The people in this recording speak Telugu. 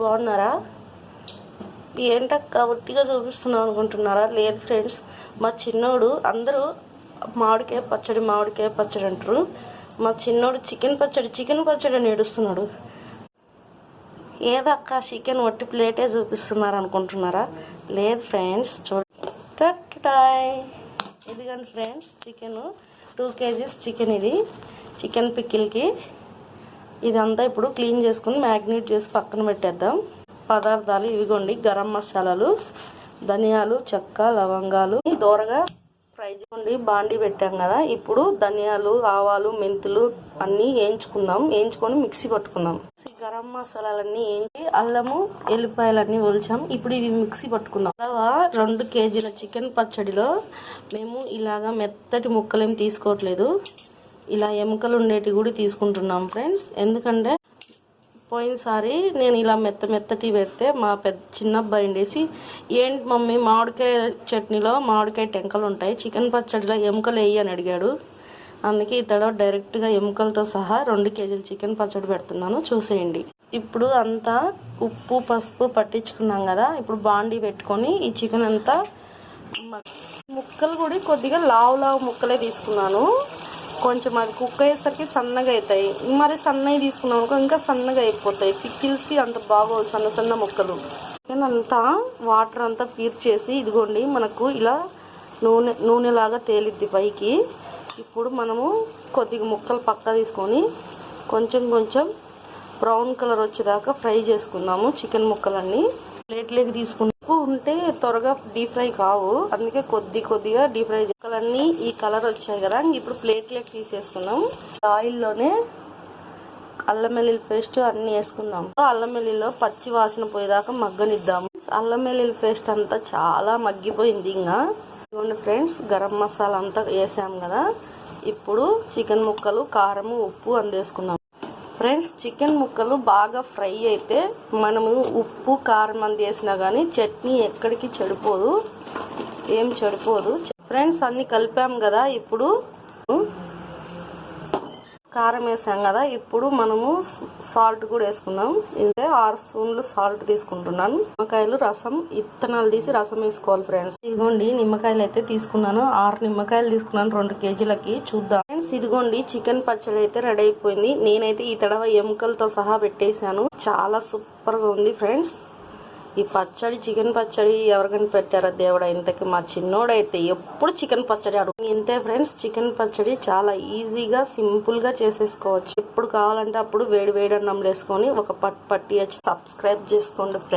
బాగున్నారా? ఏంటక్క ఒట్టిగా చూపిస్తున్నావు అనుకుంటున్నారా? లేదు ఫ్రెండ్స్, మా చిన్నోడు అందరూ మామిడికాయ పచ్చడి అంటారు. మా చిన్నోడు చికెన్ పచ్చడి అని ఏడుస్తున్నాడు. ఏదక్క చికెన్ ఒట్టి ప్లేటే చూపిస్తున్నారు అనుకుంటున్నారా? లేదు ఫ్రెండ్స్, చూడాయ్ ఇదిగండి ఫ్రెండ్స్, చికెన్ 2 kgs చికెన్. ఇది చికెన్ పికిల్కి ఇదంతా ఇప్పుడు క్లీన్ చేసుకుని మ్యాగ్నేట్ చేసి పక్కన పెట్టేద్దాం. పదార్థాలు ఇవిగోండి: గరం మసాలాలు, ధనియాలు, చెక్క, లవంగాలు దోరగా ఫ్రై చేసుకోండి. బాండీ పెట్టాం కదా, ఇప్పుడు ధనియాలు, ఆవాలు, మెంతులు అన్నీ వేయించుకొని మిక్సీ పట్టుకుందాం. గరం మసాలాలన్నీ వేయించి అల్లము, ఎల్లిపాయలన్నీ ఒలిచాం. ఇప్పుడు ఇవి మిక్సీ పట్టుకుందాం. 2 kgల చికెన్ పచ్చడిలో మేము ఇలాగా మెత్తటి ముక్కలేం తీసుకోవట్లేదు, ఇలా ఎముకలు ఉండేటివి కూడా తీసుకుంటున్నాం ఫ్రెండ్స్. ఎందుకంటే పోయినసారి నేను ఇలా మెత్తటి పెడితే మా చిన్నబ్బాయి ఉండేసి, ఏంటి మమ్మీ మామిడికాయ చట్నీలో మామిడికాయ టెంకలు ఉంటాయి, చికెన్ పచ్చడిలో ఎముకలు వేయి అని అడిగాడు. అందుకే ఇతడు డైరెక్ట్గా ఎముకలతో సహా 2 kgల చికెన్ పచ్చడి పెడుతున్నాను, చూసేయండి. ఇప్పుడు అంతా ఉప్పు పసుపు పట్టించుకున్నాం కదా, ఇప్పుడు బాండీ పెట్టుకొని ఈ చికెన్ అంతా ముక్కలు కూడా కొద్దిగా లావు ముక్కలే తీసుకున్నాను. కొంచెం అది కుక్ అయ్యేసరికి సన్నగా అవుతాయి. మరి సన్నగా తీసుకున్నాం అనుకో ఇంకా సన్నగా అయిపోతాయి. పికిల్స్కి అంత బాగోదు సన్న ముక్కలు. చికెన్ అంతా వాటర్ అంతా పీర్చేసి ఇదిగోండి మనకు ఇలా నూనెలాగా తేలిద్ది పైకి. ఇప్పుడు మనము కొద్దిగా ముక్కలు పక్క తీసుకొని కొంచెం బ్రౌన్ కలర్ వచ్చేదాకా ఫ్రై చేసుకుందాము. చికెన్ ముక్కలన్నీ ప్లేట్లోకి తీసుకుంటూ ఉంటే త్వరగా డీప్ ఫ్రై కావు, అందుకే కొద్దిగా డీప్ ఫ్రై ముక్కలన్నీ ఈ కలర్ వచ్చాయి కదా, ఇప్పుడు ప్లేట్లోకి తీసేసుకుందాం. ఆయిల్లోనే అల్లం వెల్లుల్లి పేస్ట్ అన్నీ వేసుకుందాం. అల్లం వెల్లుల్లిలో పచ్చి వాసన పోయేదాకా మగ్గనిద్దాము. అల్లం వెల్లుల్లి పేస్ట్ అంతా చాలా మగ్గిపోయింది. ఇంకా ఇదిగోండి ఫ్రెండ్స్, గరం మసాలా అంతా వేసాం కదా, ఇప్పుడు చికెన్ ముక్కలు, కారము, ఉప్పు అందేసుకుందాం. ఫ్రెండ్స్, చికెన్ ముక్కలు బాగా ఫ్రై అయితే మనము ఉప్పు కారం అంది వేసినా కానీ చట్నీ ఎక్కడికి చెడిపోదు, ఏం చెడిపోదు ఫ్రెండ్స్. అన్ని కలిపాం కదా, ఇప్పుడు కారం వేసాం కదా, ఇప్పుడు మనము సాల్ట్ కూడా వేసుకుందాం. అంటే 6 స్పూన్లు సాల్ట్ తీసుకుంటున్నాను. నిమ్మకాయలు రసం ఇత్తనాలు తీసి రసం వేసుకోవాలి ఫ్రెండ్స్. ఇదిగోండి నిమ్మకాయలు అయితే తీసుకున్నాను, 6 నిమ్మకాయలు తీసుకున్నాను 2 kgలకి. చూద్దాం ఫ్రెండ్స్, ఇదిగోండి చికెన్ పచ్చడి అయితే రెడీ అయిపోయింది. నేనైతే ఈ తడవ ఎముకలతో సహా పెట్టేశాను. చాలా సూపర్ గా ఉంది ఫ్రెండ్స్. ఈ పచ్చడి, చికెన్ పచ్చడి ఎవరికైనా పెట్టారా దేవుడా? ఇంతకి మా చిన్నోడైతే ఎప్పుడు చికెన్ పచ్చడి అడుగు. ఇంతే ఫ్రెండ్స్, చికెన్ పచ్చడి చాలా ఈజీగా సింపుల్ గా చేసేసుకోవచ్చు. ఎప్పుడు కావాలంటే అప్పుడు వేడి అన్నం వేసుకొని ఒక పట్టి సబ్స్క్రైబ్ చేసుకోండి ఫ్రెండ్స్.